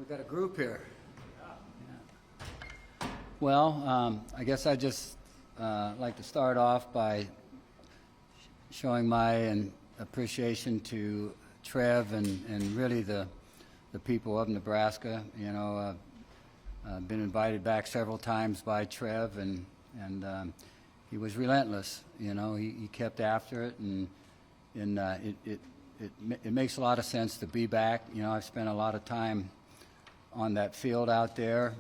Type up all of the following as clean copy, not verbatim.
We've got a group here. Well, I guess I'd just like to start off by showing my appreciation to Trev and really the people of Nebraska. You know, I've been invited back several times by Trev, and he was relentless. You know, he kept after it, and it makes a lot of sense to be back. You know, I've spent a lot of time on that field out there.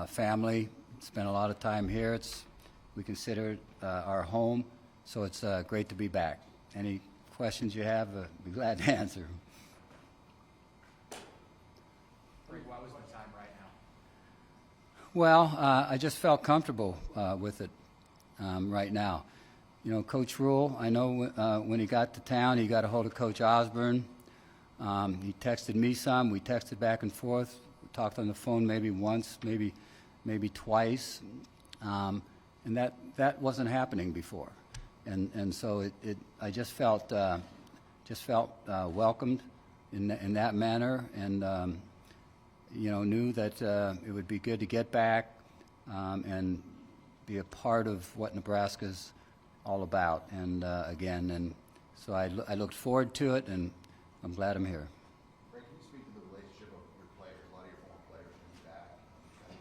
Family, spent a lot of time here. We consider it our home, so it's great to be back. Any questions you have, I'd be glad to answer. Frank, why was the time right now? Well, I just felt comfortable with it right now. You know, Coach Rule, I know when he got to town, he got a hold of Coach Osborne. He texted me some. We texted back and forth. We talked on the phone maybe once, maybe twice, and that wasn't happening before. And so I just felt welcomed in that manner, and you know, knew that it would be good to get back and be a part of what Nebraska's all about. And again, and so I looked forward to it, and I'm glad I'm here. Frank, can you speak to the relationship of your players, a lot of your former players coming back,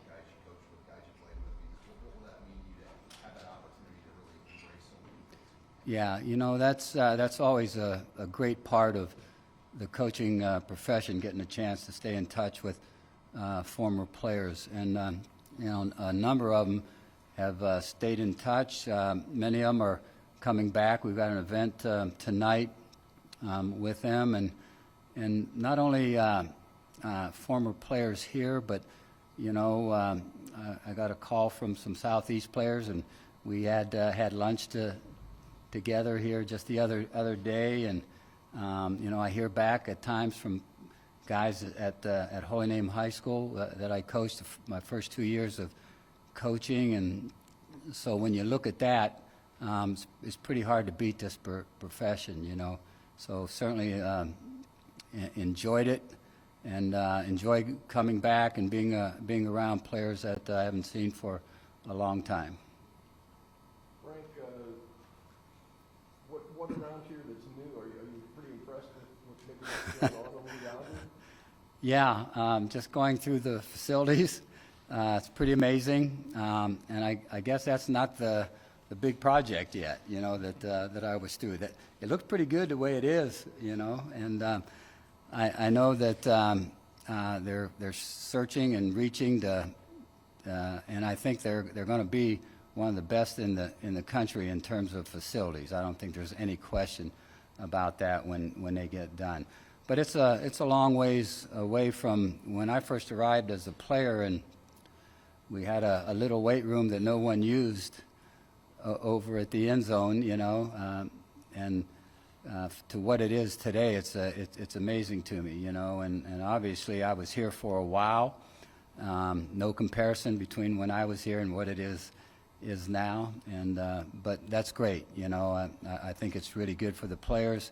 guys you coached with, guys you played with? What will that mean to you to have that opportunity to really embrace so many things? Yeah, you know, that's always a great part of the coaching profession, getting a chance to stay in touch with former players. And, you know, a number of them have stayed in touch. Many of them are coming back. We've got an event tonight with them, and not only former players here, but, you know, I got a call from some Southeast players, and we had lunch together here just the other day, and you know, I hear back at times from guys at Holy Name High School that I coached my first 2 years of coaching, and so when you look at that, it's pretty hard to beat this profession, you know. So certainly enjoyed it, and enjoy coming back and being around players that I haven't seen for a long time. Frank, what around here that's new? Are you pretty impressed with maybe what's going on over the island? Yeah, just going through the facilities, it's pretty amazing, and I guess that's not the big project yet, you know, that I was through. That it looks pretty good the way it is, you know, and I know that they're searching and reaching to, and I think they're going to be one of the best in the country in terms of facilities. I don't think there's any question about that when they get done. But it's a long ways away from when I first arrived as a player, and we had a little weight room that no one used over at the end zone, you know, and to what it is today, it's amazing to me, you know, and obviously I was here for a while. No comparison between when I was here and what it is now, and but that's great, you know. I think it's really good for the players.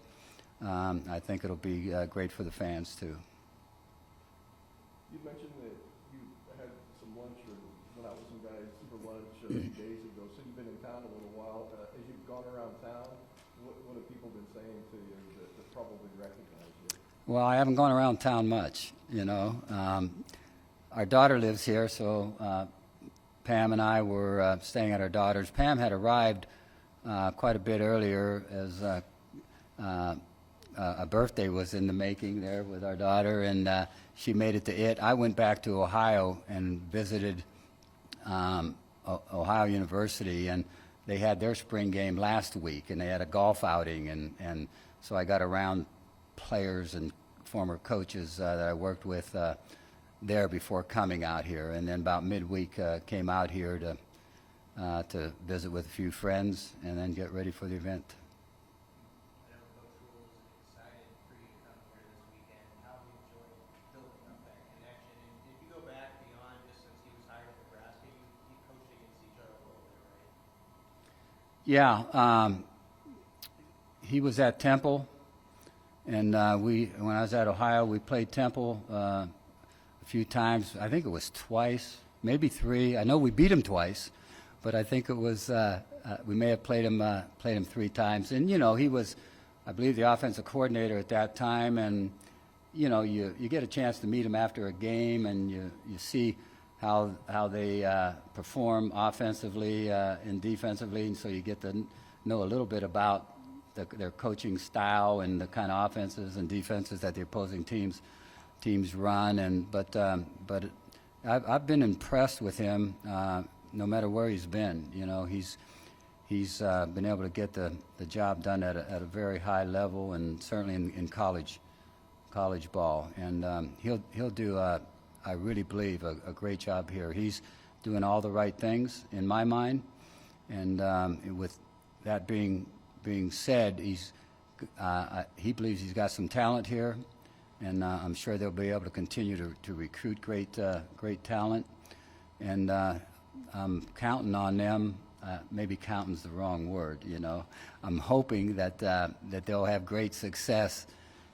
I think it'll be great for the fans too. You mentioned that you had some lunch or went out with some guys for lunch a few days ago, so you've been in town a little while. As you've gone around town, what have people been saying to you that probably recognize you? Well, I haven't gone around town much, you know. Our daughter lives here, so Pam and I were staying at our daughter's. Pam had arrived quite a bit earlier as a birthday was in the making there with our daughter, and she made it to it. I went back to Ohio and visited Ohio University, and they had their spring game last week, and they had a golf outing, and so I got around players and former coaches that I worked with there before coming out here, and then about midweek came out here to visit with a few friends and then get ready for the event. I know Coach Rule was excited for you to come here this weekend. How have you enjoyed building up that connection? And if you go back beyond just since he was hired at Nebraska, you coached against each other a little bit, right? Yeah, he was at Temple, And when I was at Ohio, we played Temple a few times. I think it was twice, maybe three. I know we beat them twice, but I think it was we may have played him 3 times. And he was, I believe, the offensive coordinator at that time. And you get a chance to meet him after a game, and you see how they perform offensively and defensively, and so you get to know a little bit about their coaching style and the kind of offenses and defenses that the opposing teams run. But I've been impressed with him no matter where he's been. He's been able to get the job done at a very high level, and certainly in college ball. And he'll do I really believe a great job here. He's doing all the right things in my mind, and with that being said, he believes he's got some talent here, and I'm sure they'll be able to continue to recruit great talent. And I'm counting on them. Maybe counting's the wrong word. I'm hoping that they'll have great success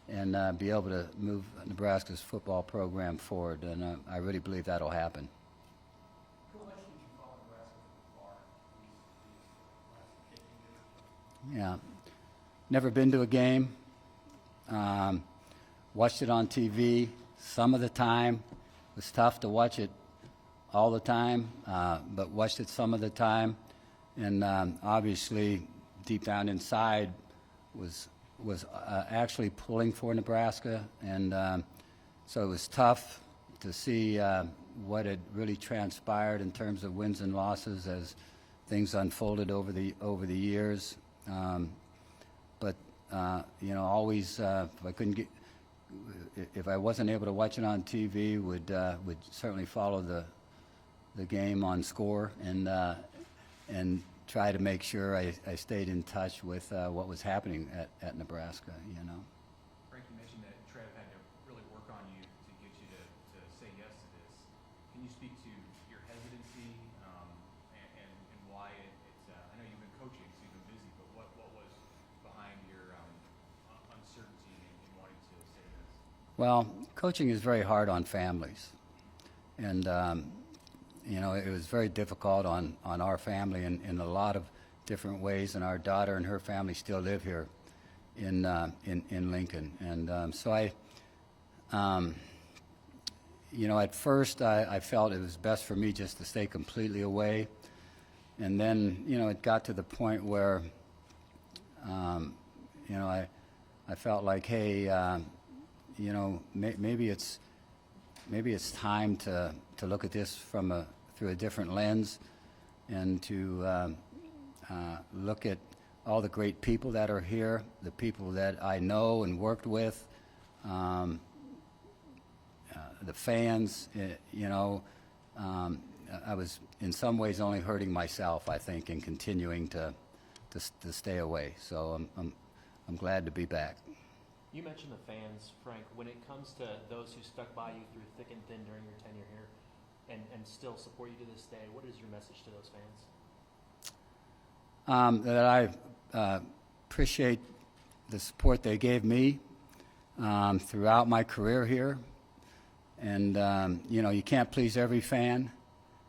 and be able to move Nebraska's football program forward, and I really believe that'll happen. How much did you follow Nebraska these last 15 years? Yeah, never been to a game. Watched it on TV some of the time. It was tough to watch it all the time, but watched it some of the time, and obviously deep down inside was actually pulling for Nebraska, and so it was tough to see what had really transpired in terms of wins and losses as things unfolded over the years. But always if I wasn't able to watch it on TV, would certainly follow the game on score and try to make sure I stayed in touch with what was happening at Nebraska. Frank, you mentioned that Trev had to really work on you to get you to say yes to this. Can you speak to your hesitancy and why it's? I know you've been coaching, so you've been busy, but what was behind your uncertainty in wanting to say this? Well, coaching is very hard on families, and it was very difficult on our family in a lot of different ways, and our daughter and her family still live here in Lincoln. And so at first I felt it was best for me just to stay completely away. And then, it got to the point where, I felt like, hey, maybe it's time to look at this through a different lens, and to look at all the great people that are here, the people that I know and worked with, the fans. I was in some ways only hurting myself, I think, in continuing to stay away. So I'm glad to be back. You mentioned the fans, Frank. When it comes to those who stuck by you through thick and thin during your tenure here and still support you to this day, what is your message to those fans? That I appreciate the support they gave me throughout my career here. And, you can't please every fan.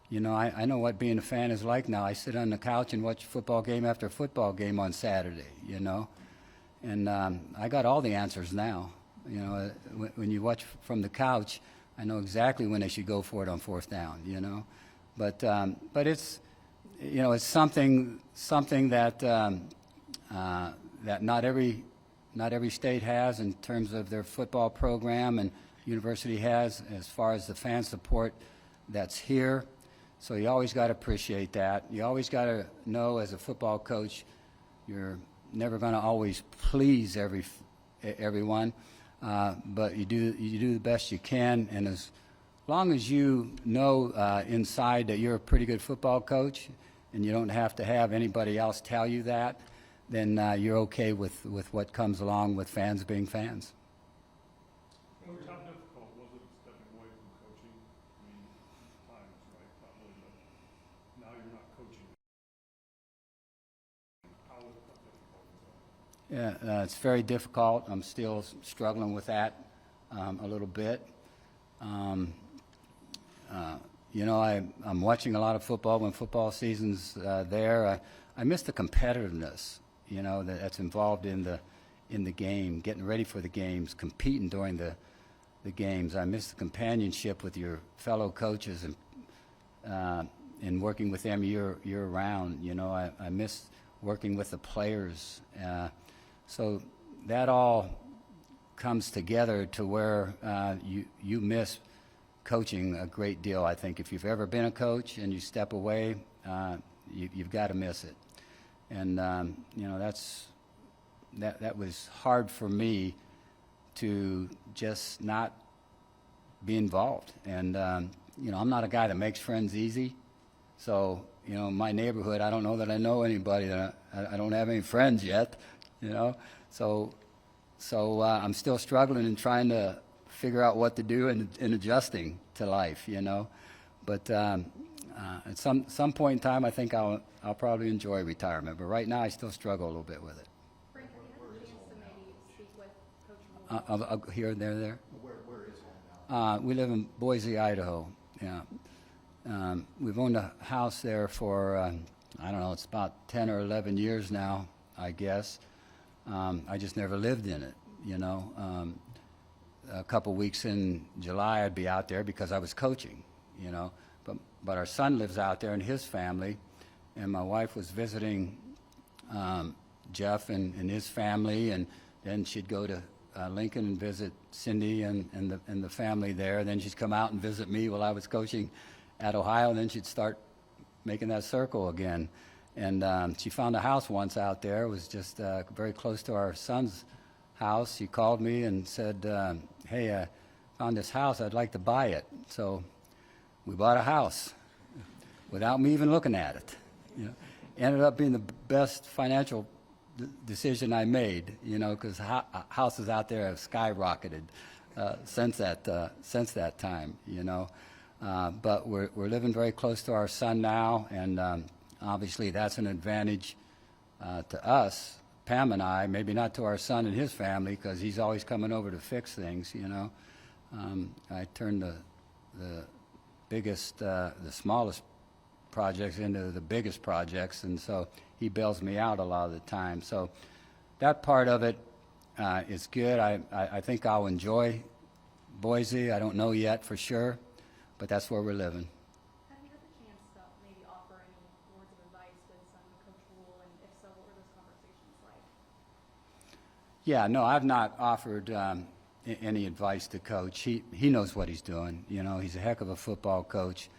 I know what being a fan is like now. I sit on the couch and watch football game after football game on Saturday, And I got all the answers now. When you watch from the couch, I know exactly when they should go for it on 4th down. But it's it's something that that not every state has in terms of their football program, and university has as far as the fan support that's here. So you always got to appreciate that. You always got to know, as a football coach, you're never going to always please everyone, but you do the best you can. And as long as you know inside that you're a pretty good football coach, and you don't have to have anybody else tell you that, then you're okay with what comes along with fans being fans. How difficult was it stepping away from coaching? I mean, times, right? Probably, but now you're not coaching. How difficult was that? Yeah, it's very difficult. I'm still struggling with that a little bit. Um, you know, I'm watching a lot of football when football season's there. I miss the competitiveness, you know, that's involved in the game, getting ready for the games, competing during the games. I miss the companionship with your fellow coaches and working with them year round. You know, I miss working with the players. So that all comes together to where you miss coaching a great deal. I think if you've ever been a coach and you step away, you've got to miss it. And you know, that was hard for me to just not be involved. And you know, I'm not a guy that makes friends easy. So you know, my neighborhood, I don't know that I know anybody. I don't have any friends yet. You know, so I'm still struggling and trying to figure out what to do and adjusting to life. You know, but at some point in time, I think I'll probably enjoy retirement. But right now, I still struggle a little bit with it. Frank, have you had a chance to maybe speak with Coach Moore? Here, there. Where is home now? We live in Boise, Idaho. Yeah. We've owned a house there for, I don't know, it's about 10 or 11 years now, I guess. I just never lived in it, you know. A couple weeks in July, I'd be out there because I was coaching, you know. But our son lives out there and his family, and my wife was visiting Jeff and his family, and then she'd go to Lincoln and visit Cindy and the family there. Then she'd come out and visit me while I was coaching at Ohio, and then she'd start making that circle again. And she found a house once out there. It was just very close to our son's house. She called me and said, hey, I found this house. I'd like to buy it. So we bought a house without me even looking at it. You know, ended up being the best financial decision I made, you know, because houses out there have skyrocketed since that time, you know. But we're living very close to our son now, and obviously that's an advantage to us, Pam and I, maybe not to our son and his family, because he's always coming over to fix things, you know. I turned the biggest, the smallest projects into the biggest projects, and so he bails me out a lot of the time. So that part of it is good. I think I'll enjoy Boise. I don't know yet for sure, but that's where we're living. Have you had the chance to maybe offer any words of advice with Coach Rule, and if so, what were those conversations like? Yeah, no, I've not offered any advice to Coach. He knows what he's doing. You know, he's a heck of a football coach.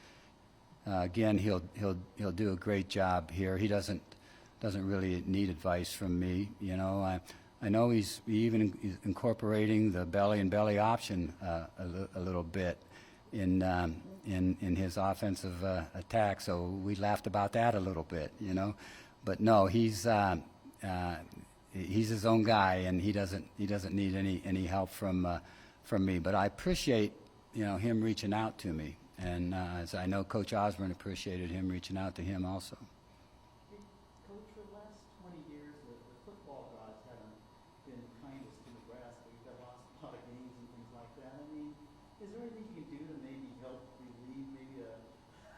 Again, he'll do a great job here. He doesn't really need advice from me. You know, I know he's even incorporating the belly and belly option a little bit in his offensive attack. So we laughed about that a little bit. You know, but no, he's his own guy, and he doesn't need any help from me. But I appreciate, you know, him reaching out to me. And as I know Coach Osborne appreciated him reaching out to him also. Coach, for the last 20 years, the football gods haven't been kindest to Nebraska. We've lost a lot of games and things like that. I mean, is there anything you can do to maybe help relieve maybe a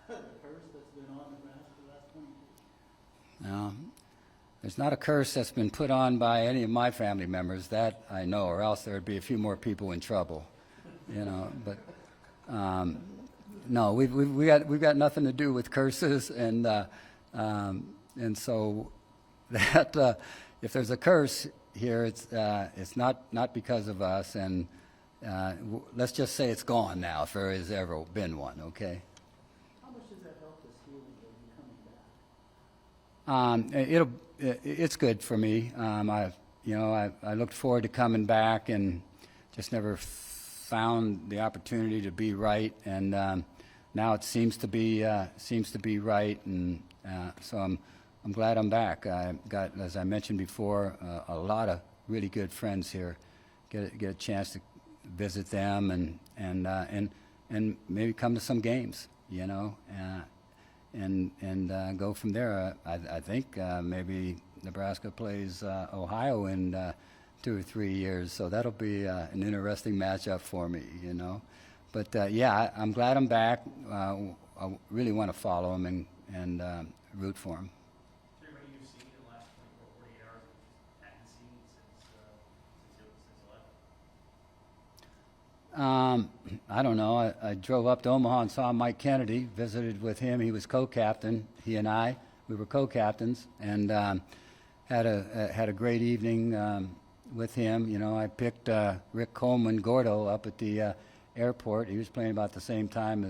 curse that's been on Nebraska the last 20 years? No, there's not a curse that's been put on by any of my family members, that I know, or else there would be a few more people in trouble, you know. But no, we've got nothing to do with curses, and so that if there's a curse here, it's not because of us, and let's just say it's gone now, if there has ever been one. Okay. How much does that help this healing of you coming back? It's good for me. I looked forward to coming back and just never found the opportunity to be right, and now it seems to be right, and so I'm glad I'm back. I got, as I mentioned before, a lot of really good friends here. Get a chance to visit them and maybe come to some games, you know, and go from there. I think maybe Nebraska plays Ohio in 2 or 3 years, so that'll be an interesting matchup for me, you know. But yeah, I'm glad I'm back. I really want to follow him and root for him. Is there anybody you've seen in the last 24, 48 hours that you just hadn't seen since you left? I don't know. I drove up to Omaha and saw Mike Kennedy, visited with him. He was co-captain. He and we were co-captains, and had a great evening with him. You know, I picked Rick Coleman Gordo up at the airport. He was playing about the same time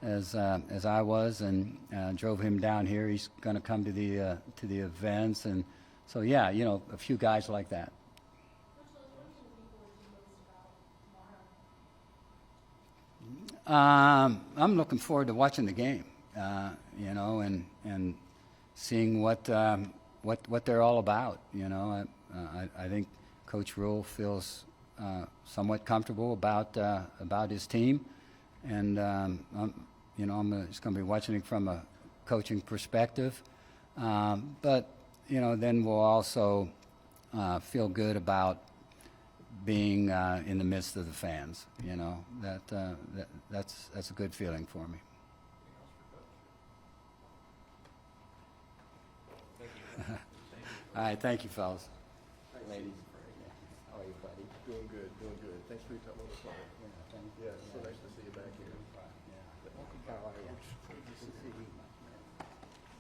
as I was, and drove him down here. He's going to come to the events, and so yeah, you know, a few guys like that. I'm looking forward to watching the game, you know, and seeing what they're all about. You know, I think Coach Rule feels somewhat comfortable about his team, and you know, I'm just going to be watching it from a coaching perspective. But you know, then we'll also feel good about being in the midst of the fans. You know, that's a good feeling for me. All right, thank you, fellas. Ladies. How are you, buddy? Doing good, doing good. Thanks for your time on the phone. Yeah, thank you. Yeah, it's so nice to see you back here. Yeah. How are you? Good to see you.